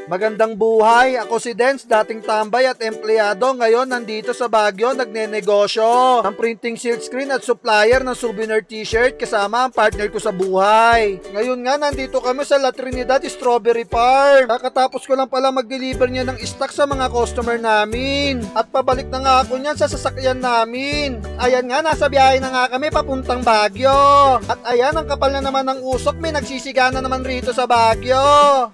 Magandang buhay, ako si Dens, dating tambay at empleyado. Ngayon nandito sa Baguio, nagnenegosyo ng printing silk screen at supplier ng souvenir t-shirt kasama ang partner ko sa buhay. Ngayon nga nandito kami sa La Trinidad Strawberry Farm. Kakatapos ko lang pala mag-deliver niya ng stock sa mga customer namin. At pabalik na nga ako niyan sa sasakyan namin. Ayan nga, nasa biyahe na nga kami papuntang Baguio. At ayan, ang kapal na naman ng usok, may nagsisigana naman rito sa Baguio.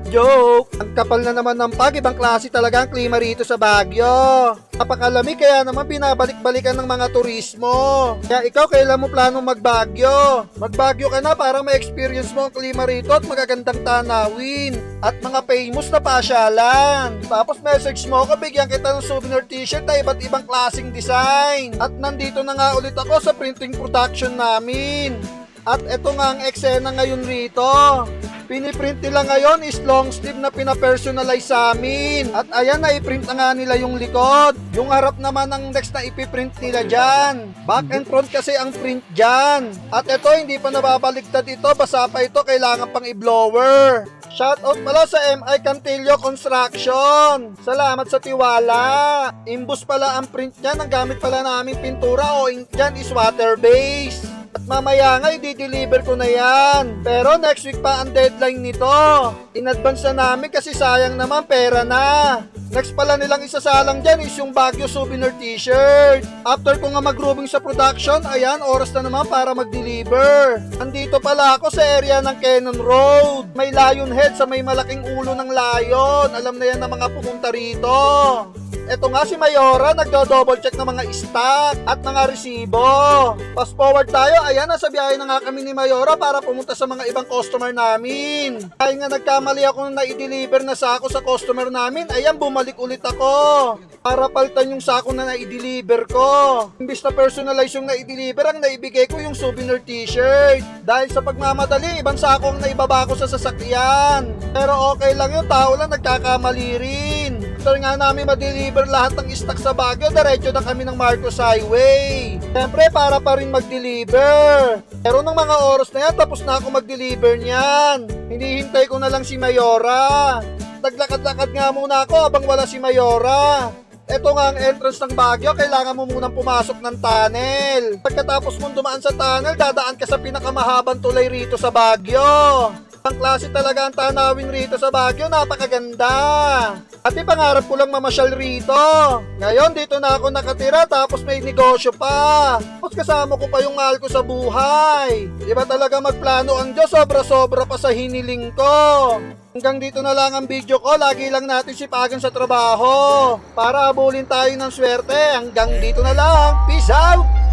Joke! Ang kapal na naman ng pag, ibang klase talaga ang klima rito sa Baguio. Napakalamig, kaya naman binabalik-balikan ng mga turismo. Kaya ikaw, kailan mo plano mag-Baguio? Mag-Baguio ka na para ma-experience mo ang klima rito at magagandang tanawin. At mga famous na pasyalan. Tapos message mo ako, bigyan kita ng souvenir t-shirt na iba't ibang klaseng design. At nandito na nga ulit ako sa printing production namin. At eto nga ang eksena ngayon rito. Piniprint nila ngayon is long sleeve na pinapersonalize sa amin. At ayan, naiprint na nga nila yung likod. Yung harap naman ang next na ipiprint nila dyan. Back and front kasi ang print dyan. At eto, hindi pa nababaligtad ito. Basa pa ito, kailangan pang i-blower. Shoutout pala sa MI Cantillo Construction. Salamat sa tiwala. Imbus pala ang print dyan. Ang gamit pala namin pintura o ink dyan is water-based. At mamaya nga, i-deliver ko na yan. Pero next week pa ang deadline nito. In-advance na namin kasi sayang naman, pera na. Next pala nilang isasalang dyan is yung Baguio souvenir t-shirt. After ko nga mag-grooming sa production, ayan, oras na naman para mag-deliver. Andito pala ako sa area ng Cannon Road. May lion head sa may malaking ulo ng lion. Alam na yan ng mga pumunta rito. Eto nga si Mayora, nagdo-double check ng mga stock at mga resibo. Fast forward tayo, ayan, nasa biyahe na nga kami ni Mayora para pumunta sa mga ibang customer namin. Dahil nga nagkamali ako na i-deliver na sako sa customer namin, ayan, bumalik ulit ako para palitan yung sako na na-i-deliver ko. Imbis na personalize yung na-i-deliver, ang naibigay ko yung souvenir t-shirt. Dahil sa pagmamadali, ibang sako ang naibaba ko sa sasakyan. Pero okay lang yun, tao lang nagkakamali rin. After nga namin ma-deliver lahat ng stock sa Baguio, diretso na kami ng Marcos Highway. Siyempre, para pa rin mag-deliver. Pero nung mga oras na yan, tapos na ako mag-deliver niyan. Hinihintay ko na lang si Mayora. Naglakad-lakad nga muna ako habang wala si Mayora. Ito nga ang entrance ng Baguio, kailangan mo munang pumasok ng tunnel. Pagkatapos mong dumaan sa tunnel, dadaan ka sa pinakamahabang tulay rito sa Baguio. Ang klase talaga ang tanawin rito sa Baguio, napakaganda. At pangarap ko lang mamasyal rito. Ngayon dito na ako nakatira, tapos may negosyo pa. Tapos kasama ko pa yung mahal ko sa buhay. Iba talaga magplano ang Diyos, sobra-sobra pa sa hiniling ko. Hanggang dito na lang ang video ko, lagi lang natin sipagan sa trabaho para habulin tayo ng swerte. Hanggang dito na lang, peace out!